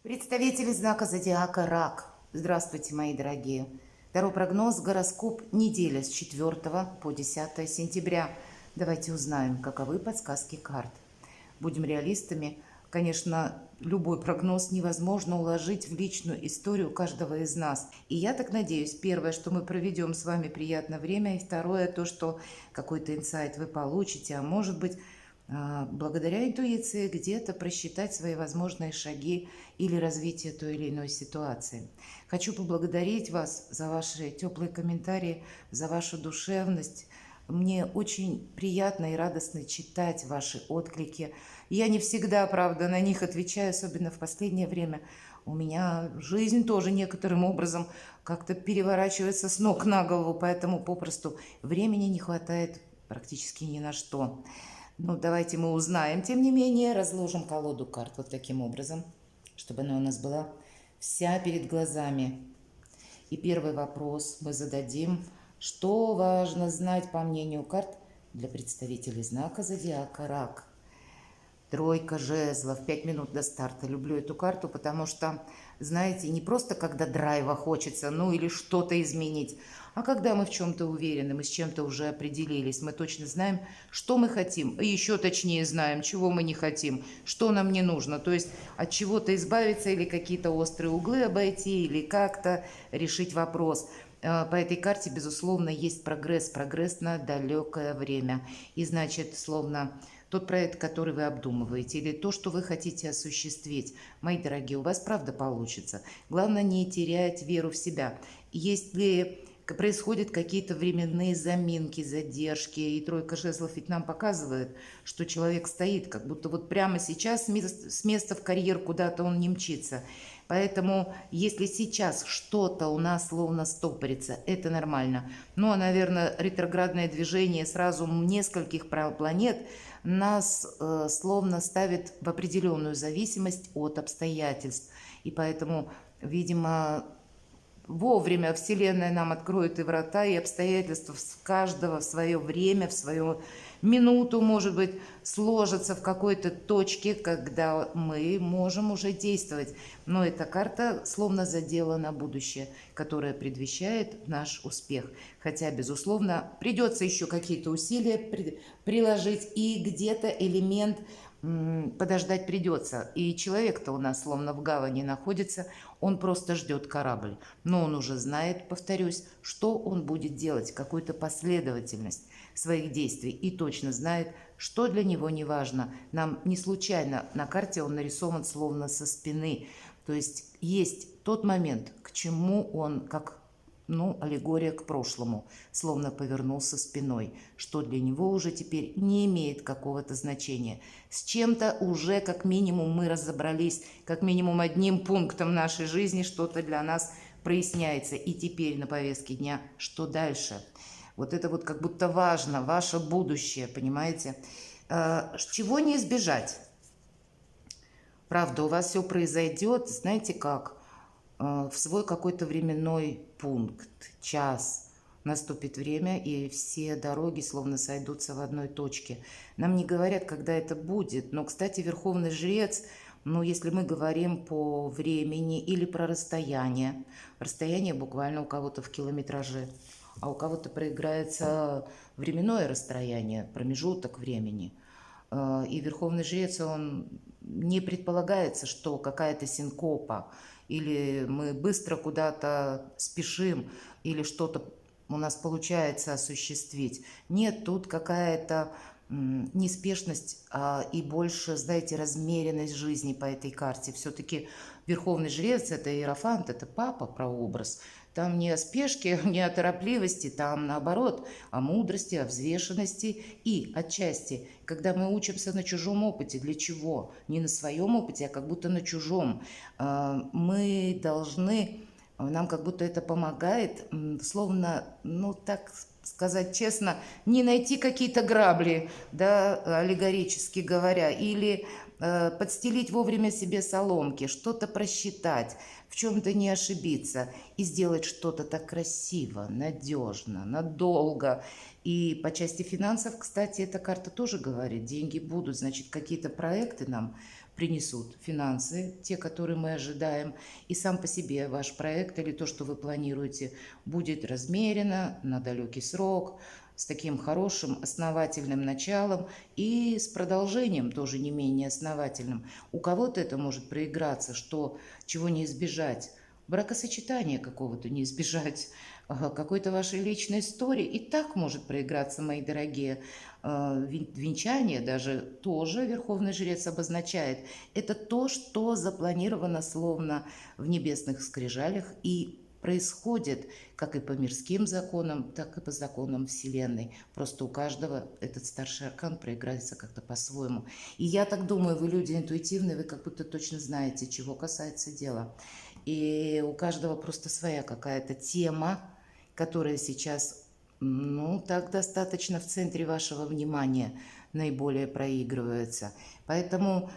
Представители знака зодиака Рак. Здравствуйте, мои дорогие. Второй прогноз, гороскоп, неделя с 4 по 10 сентября. Давайте узнаем, каковы подсказки карт. Будем реалистами. Конечно, любой прогноз невозможно уложить в личную историю каждого из нас. И я так надеюсь, первое, что мы проведем с вами приятное время, и второе, то, что какой-то инсайт вы получите, а может быть, благодаря интуиции где-то просчитать свои возможные шаги или развитие той или иной ситуации. Хочу поблагодарить вас за ваши теплые комментарии, за вашу душевность. Мне очень приятно и радостно читать ваши отклики. Я не всегда, правда, на них отвечаю, особенно в последнее время. У меня жизнь тоже некоторым образом как-то переворачивается с ног на голову, поэтому попросту времени не хватает практически ни на что. Ну, давайте мы узнаем. Тем не менее, разложим колоду карт вот таким образом, чтобы она у нас была вся перед глазами. И первый вопрос мы зададим. Что важно знать, по мнению карт, для представителей знака зодиака Рак? Тройка жезлов, 5 минут до старта. Люблю эту карту, потому что, знаете, не просто когда драйва хочется, ну или что-то изменить, а когда мы в чем-то уверены, мы с чем-то уже определились, мы точно знаем, что мы хотим, и еще точнее знаем, чего мы не хотим, что нам не нужно, то есть от чего-то избавиться или какие-то острые углы обойти, или как-то решить вопрос. По этой карте, безусловно, есть прогресс на далекое время. И значит, словно тот проект, который вы обдумываете, или то, что вы хотите осуществить, мои дорогие, у вас правда получится. Главное не терять веру в себя. Если происходят какие-то временные заминки, задержки, и тройка жезлов ведь нам показывает, что человек стоит, как будто вот прямо сейчас с места в карьер куда-то он не мчится. Поэтому, если сейчас что-то у нас словно стопорится, это нормально. Ну, а, наверное, ретроградное движение сразу нескольких планет нас словно ставит в определенную зависимость от обстоятельств. И поэтому, видимо, вовремя Вселенная нам откроет и врата, и обстоятельства каждого в свое время, в свою минуту, может быть, сложатся в какой-то точке, когда мы можем уже действовать. Но эта карта словно задела на будущее, которое предвещает наш успех. Хотя, безусловно, придется еще какие-то усилия приложить, и где-то элемент подождать придется. И человек-то у нас словно в гавани находится, он просто ждет корабль. Но он уже знает, повторюсь, что он будет делать, какую-то последовательность своих действий. И точно знает, что для него не важно. Нам не случайно на карте он нарисован словно со спины. То есть тот момент, к чему он, как аллегория к прошлому, словно повернулся спиной, что для него уже теперь не имеет какого-то значения. С чем-то уже как минимум мы разобрались, как минимум одним пунктом нашей жизни что-то для нас проясняется. И теперь на повестке дня, что дальше? Вот это вот как будто важно, ваше будущее, понимаете? Чего не избежать? Правда, у вас все произойдет, знаете как? В свой какой-то временной пункт, час наступит время, и все дороги словно сойдутся в одной точке. Нам не говорят, когда это будет, но, кстати, Верховный Жрец, если мы говорим по времени или про расстояние буквально у кого-то в километраже, а у кого-то проиграется временное расстояние, промежуток времени. И Верховный Жрец, он не предполагается, что какая-то синкопа, или мы быстро куда-то спешим, или что-то у нас получается осуществить. Нет, тут какая-то неспешность и больше, знаете, размеренность жизни по этой карте. Все-таки Верховный Жрец – это иерофант, это папа, прообраз. Там не о спешке, не о торопливости, там наоборот, о мудрости, о взвешенности и отчасти, когда мы учимся на чужом опыте. Для чего? Не на своем опыте, а как будто на чужом. Мы должны, нам как будто это помогает, словно, так сказать честно, не найти какие-то грабли, да, аллегорически говоря, или подстелить вовремя себе соломки, что-то просчитать, в чем-то не ошибиться и сделать что-то так красиво, надежно, надолго. И по части финансов, кстати, эта карта тоже говорит, деньги будут, значит, какие-то проекты нам принесут финансы, те, которые мы ожидаем, и сам по себе ваш проект или то, что вы планируете, будет размеренно, на далекий срок, с таким хорошим основательным началом и с продолжением тоже не менее основательным. У кого-то это может проиграться, что чего не избежать, бракосочетания какого-то не избежать, какой-то вашей личной истории. И так может проиграться, мои дорогие. Венчание даже тоже верховный жрец обозначает. Это то, что запланировано словно в небесных скрижалях и происходит как и по мирским законам, так и по законам Вселенной. Просто у каждого этот старший аркан проиграется как-то по-своему. И я так думаю, вы люди интуитивные, вы как будто точно знаете, чего касается дела. И у каждого просто своя какая-то тема, которая сейчас, ну, так достаточно в центре вашего внимания наиболее проигрывается. Поэтому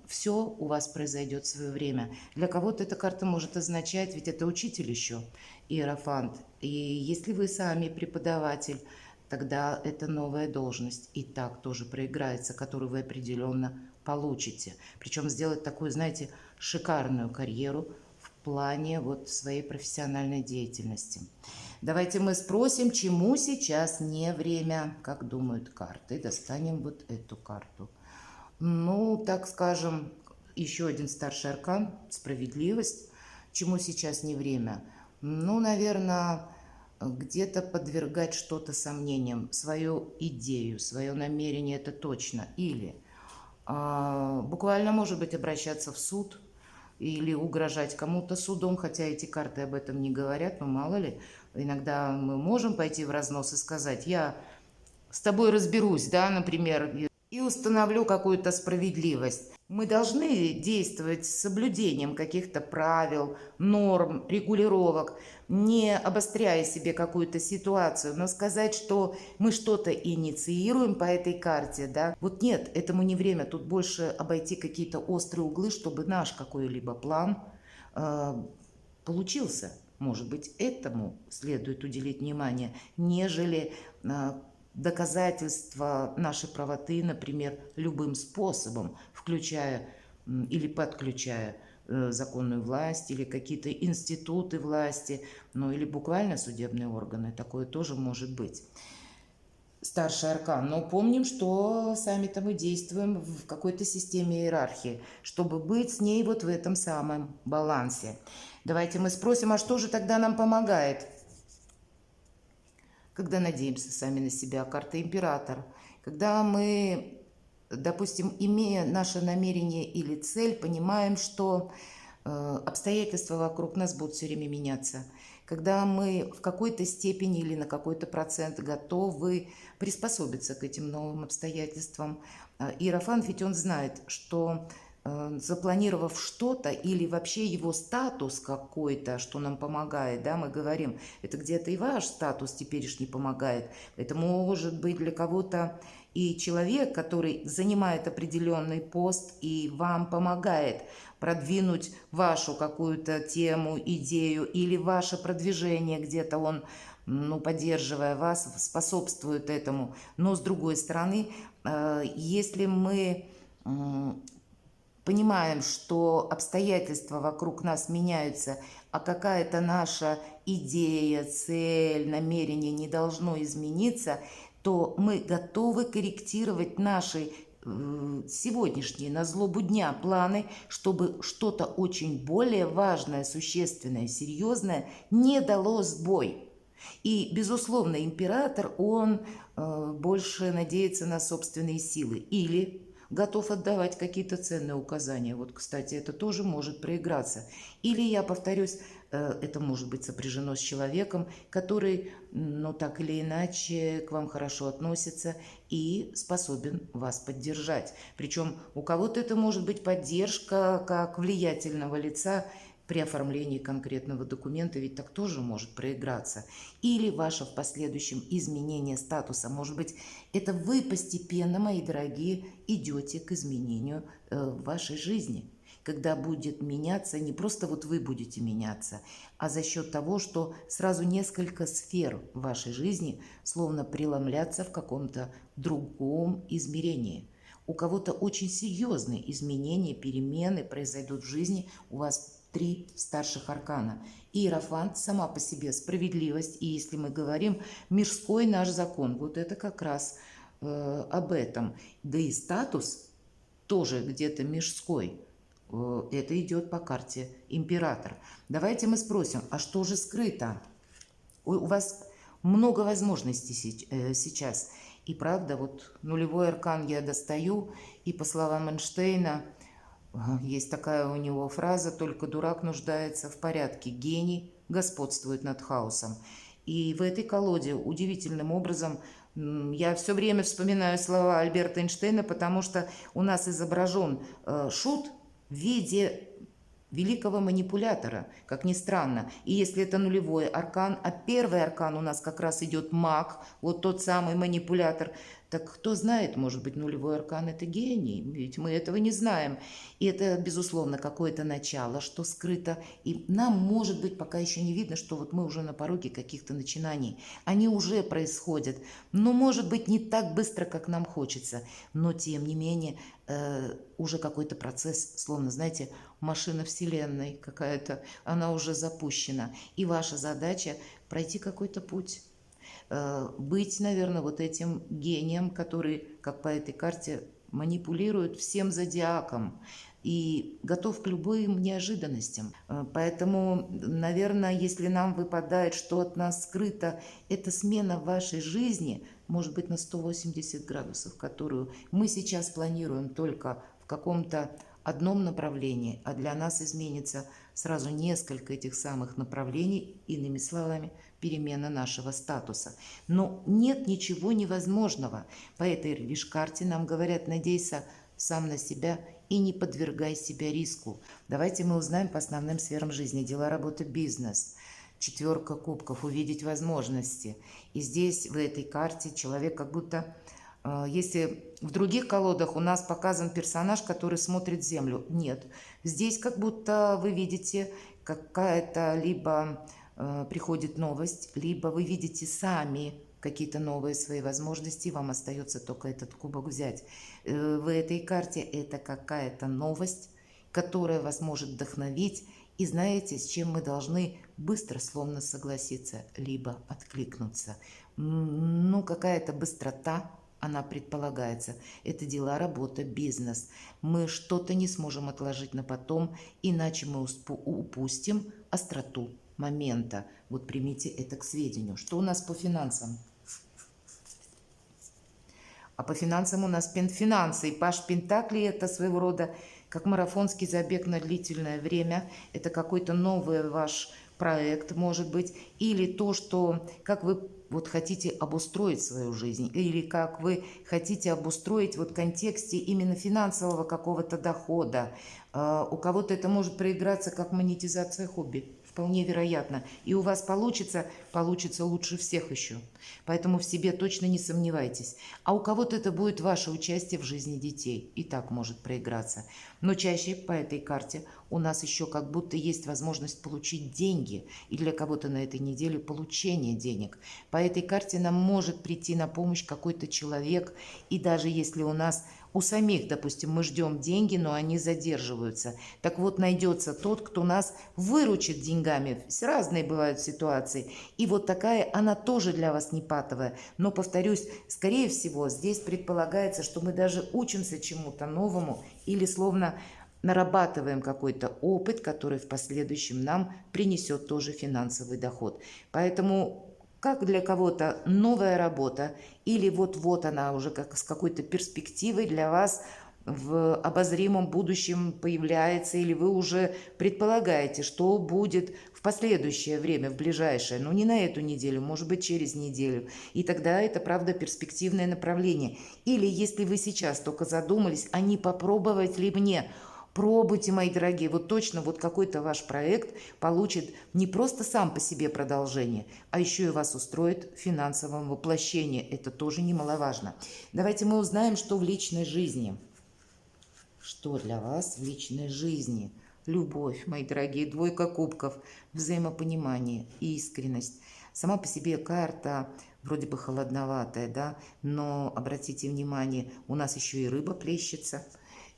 все у вас произойдет в свое время. Для кого-то эта карта может означать, ведь это учитель еще, иерофант. И если вы сами преподаватель, тогда это новая должность. И так тоже проиграется, которую вы определенно получите. Причем сделать такую, знаете, шикарную карьеру в плане вот своей профессиональной деятельности. Давайте мы спросим, чему сейчас не время, как думают карты. Достанем вот эту карту. Ну, так скажем, еще один старший аркан, справедливость. Чему сейчас не время? Ну, наверное, где-то подвергать что-то сомнениям, свою идею, свое намерение, это точно. Или буквально, может быть, обращаться в суд или угрожать кому-то судом, хотя эти карты об этом не говорят, но мало ли. Иногда мы можем пойти в разнос и сказать: я с тобой разберусь, да, например, и установлю какую-то справедливость. Мы должны действовать с соблюдением каких-то правил, норм, регулировок, не обостряя себе какую-то ситуацию, но сказать, что мы что-то инициируем по этой карте, да, вот нет, этому не время, тут больше обойти какие-то острые углы, чтобы наш какой-либо план получился. Может быть, этому следует уделить внимание, нежели доказательства нашей правоты, например, любым способом, включая или подключая законную власть или какие-то институты власти, ну или буквально судебные органы. Такое тоже может быть. Старший аркан. Но помним, что сами-то мы действуем в какой-то системе иерархии, чтобы быть с ней вот в этом самом балансе. Давайте мы спросим, а что же тогда нам помогает? Когда надеемся сами на себя, карта император. Когда мы, допустим, имея наше намерение или цель, понимаем, что обстоятельства вокруг нас будут все время меняться. Когда мы в какой-то степени или на какой-то процент готовы приспособиться к этим новым обстоятельствам. Иерофант, ведь он знает, что запланировав что-то или вообще его статус какой-то, что нам помогает, да, мы говорим, это где-то и ваш статус теперешний помогает. Это может быть для кого-то и человек, который занимает определенный пост и вам помогает продвинуть вашу какую-то тему, идею или ваше продвижение где-то он, ну, поддерживая вас, способствует этому. Но с другой стороны, если мы понимаем, что обстоятельства вокруг нас меняются, а какая-то наша идея, цель, намерение не должно измениться, то мы готовы корректировать наши сегодняшние на злобу дня планы, чтобы что-то очень более важное, существенное, серьезное не дало сбой. И, безусловно, император, он больше надеется на собственные силы или готов отдавать какие-то ценные указания. Вот, кстати, это тоже может проиграться. Или, я повторюсь, это может быть сопряжено с человеком, который, ну, так или иначе к вам хорошо относится и способен вас поддержать. Причем у кого-то это может быть поддержка как влиятельного лица при оформлении конкретного документа, ведь так тоже может проиграться. Или ваше в последующем изменение статуса. Может быть, это вы постепенно, мои дорогие, идете к изменению вашей жизни. Когда будет меняться, не просто вот вы будете меняться, а за счет того, что сразу несколько сфер вашей жизни словно преломлятся в каком-то другом измерении. У кого-то очень серьезные изменения, перемены произойдут в жизни. У вас 3 старших аркана. Иерофант сама по себе справедливость. И если мы говорим мирской наш закон, вот это как раз об этом. Да и статус тоже где-то мирской. Это идет по карте император. Давайте мы спросим, а что же скрыто? У вас много возможностей сейчас. И правда, вот нулевой аркан я достаю, и по словам Эйнштейна, есть такая у него фраза: «Только дурак нуждается в порядке, гений господствует над хаосом». И в этой колоде удивительным образом я все время вспоминаю слова Альберта Эйнштейна, потому что у нас изображен шут в виде великого манипулятора, как ни странно. И если это нулевой аркан, а первый аркан у нас как раз идет маг, вот тот самый манипулятор, так кто знает, может быть, нулевой аркан – это гений, ведь мы этого не знаем. И это, безусловно, какое-то начало, что скрыто. И нам, может быть, пока еще не видно, что вот мы уже на пороге каких-то начинаний. Они уже происходят, но, может быть, не так быстро, как нам хочется. Но, тем не менее, уже какой-то процесс, словно, знаете, машина Вселенной какая-то, она уже запущена. И ваша задача – пройти какой-то путь. Быть, наверное, вот этим гением, который, как по этой карте, манипулирует всем зодиаком и готов к любым неожиданностям. Поэтому, наверное, если нам выпадает, что от нас скрыто, это смена в вашей жизни, может быть, на 180 градусов, которую мы сейчас планируем только в каком-то одном направлении, а для нас изменится сразу несколько этих самых направлений, иными словами, перемена нашего статуса. Но нет ничего невозможного. По этой лишь карте нам говорят: надейся сам на себя и не подвергай себя риску. Давайте мы узнаем по основным сферам жизни: дела, работа, бизнес. 4 кубков, увидеть возможности. И здесь, в этой карте, человек как будто... Если в других колодах у нас показан персонаж, который смотрит в землю, нет. Здесь как будто вы видите какая-то либо приходит новость, либо вы видите сами какие-то новые свои возможности, вам остается только этот кубок взять. В этой карте это какая-то новость, которая вас может вдохновить. И знаете, с чем мы должны быстро словно согласиться, либо откликнуться. Ну, какая-то быстрота, она предполагается. Это дела, работа, бизнес. Мы что-то не сможем отложить на потом, иначе мы упустим остроту момента. Вот примите это к сведению. Что у нас по финансам? А по финансам у нас финансы. И паш Пентаклей – это своего рода как марафонский забег на длительное время. Это какой-то новый ваш проект, может быть, или то, что как вы вот хотите обустроить свою жизнь, или как вы хотите обустроить вот в контексте именно финансового какого-то дохода. У кого-то это может проиграться как монетизация хобби. Вполне вероятно. И у вас получится лучше всех еще. Поэтому в себе точно не сомневайтесь. А у кого-то это будет ваше участие в жизни детей. И так может проиграться. Но чаще по этой карте у нас еще как будто есть возможность получить деньги. И для кого-то на этой неделе получение денег. По этой карте нам может прийти на помощь какой-то человек. И даже если у самих, допустим, мы ждем деньги, но они задерживаются. Так вот, найдется тот, кто нас выручит деньгами. Разные бывают ситуации. И вот такая, она тоже для вас не патовая. Но, повторюсь, скорее всего, здесь предполагается, что мы даже учимся чему-то новому или словно нарабатываем какой-то опыт, который в последующем нам принесет тоже финансовый доход. Поэтому... Как для кого-то новая работа, или вот-вот она уже как с какой-то перспективой для вас в обозримом будущем появляется, или вы уже предполагаете, что будет в последующее время, в ближайшее, но не на эту неделю, может быть, через неделю. И тогда это, правда, перспективное направление. Или если вы сейчас только задумались, а не попробовать ли мне... Пробуйте, мои дорогие, вот точно вот какой-то ваш проект получит не просто сам по себе продолжение, а еще и вас устроит в финансовом воплощении. Это тоже немаловажно. Давайте мы узнаем, что в личной жизни. Что для вас в личной жизни? Любовь, мои дорогие, 2 кубков, взаимопонимание, искренность. Сама по себе карта вроде бы холодноватая, да, но обратите внимание, у нас еще и рыба плещется.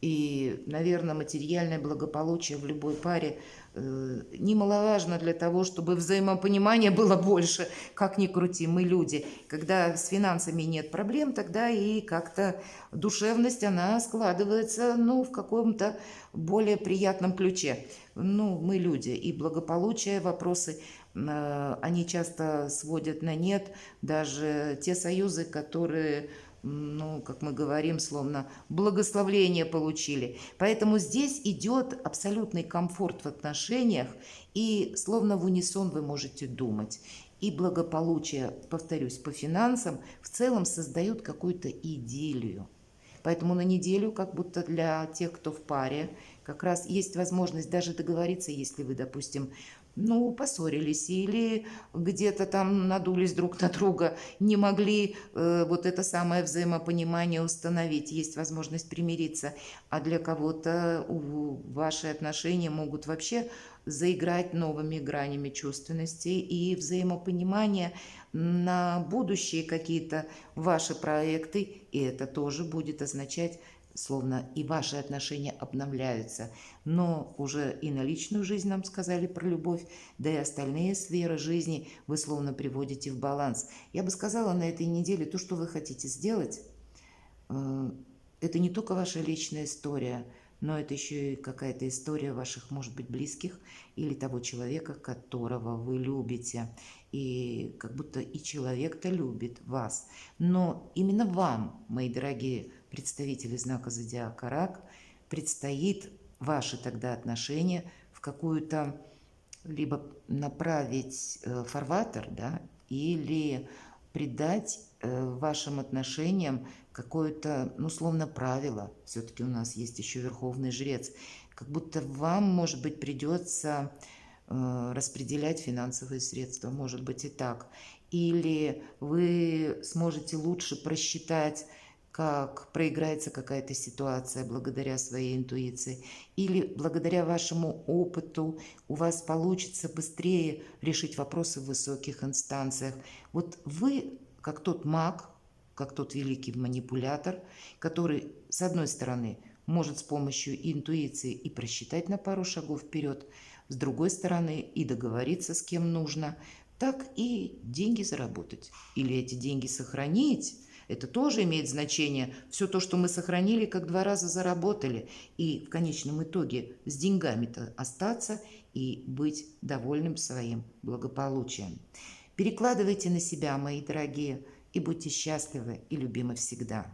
И, наверное, материальное благополучие в любой паре немаловажно для того, чтобы взаимопонимание было больше. Как ни крути, мы люди. Когда с финансами нет проблем, тогда и как-то душевность, она складывается, ну, в каком-то более приятном ключе. Ну, мы люди, и благополучие, вопросы, они часто сводят на нет даже те союзы, которые, ну, как мы говорим, словно благословление получили. Поэтому здесь идет абсолютный комфорт в отношениях, и словно в унисон вы можете думать. И благополучие, повторюсь, по финансам в целом создают какую-то идиллию. Поэтому на неделю, как будто для тех, кто в паре, как раз есть возможность даже договориться, если вы, допустим, ну, поссорились или где-то там надулись друг на друга, не могли вот это самое взаимопонимание установить, есть возможность примириться, а для кого-то ваши отношения могут вообще заиграть новыми гранями чувственности и взаимопонимания на будущие какие-то ваши проекты, и это тоже будет означать, словно и ваши отношения обновляются. Но уже и на личную жизнь нам сказали про любовь, да и остальные сферы жизни вы словно приводите в баланс. Я бы сказала на этой неделе то, что вы хотите сделать. Это не только ваша личная история, но это еще и какая-то история ваших, может быть, близких или того человека, которого вы любите. И как будто и человек-то любит вас. Но именно вам, мои дорогие представители знака зодиака Рак, предстоит ваши тогда отношения в какую-то либо направить фарватер, да, или придать вашим отношениям какое-то, ну, словно правило. Все-таки у нас есть еще верховный жрец. Как будто вам, может быть, придется распределять финансовые средства, может быть и так. Или вы сможете лучше просчитать, как проиграется какая-то ситуация благодаря своей интуиции, или благодаря вашему опыту у вас получится быстрее решить вопросы в высоких инстанциях. Вот вы, как тот маг, как тот великий манипулятор, который, с одной стороны, может с помощью интуиции и просчитать на пару шагов вперед, с другой стороны, и договориться с кем нужно, так и деньги заработать. Или эти деньги сохранить. Это тоже имеет значение. Все то, что мы сохранили, как 2 раза заработали. И в конечном итоге с деньгами-то остаться и быть довольным своим благополучием. Перекладывайте на себя, мои дорогие, и будьте счастливы и любимы всегда.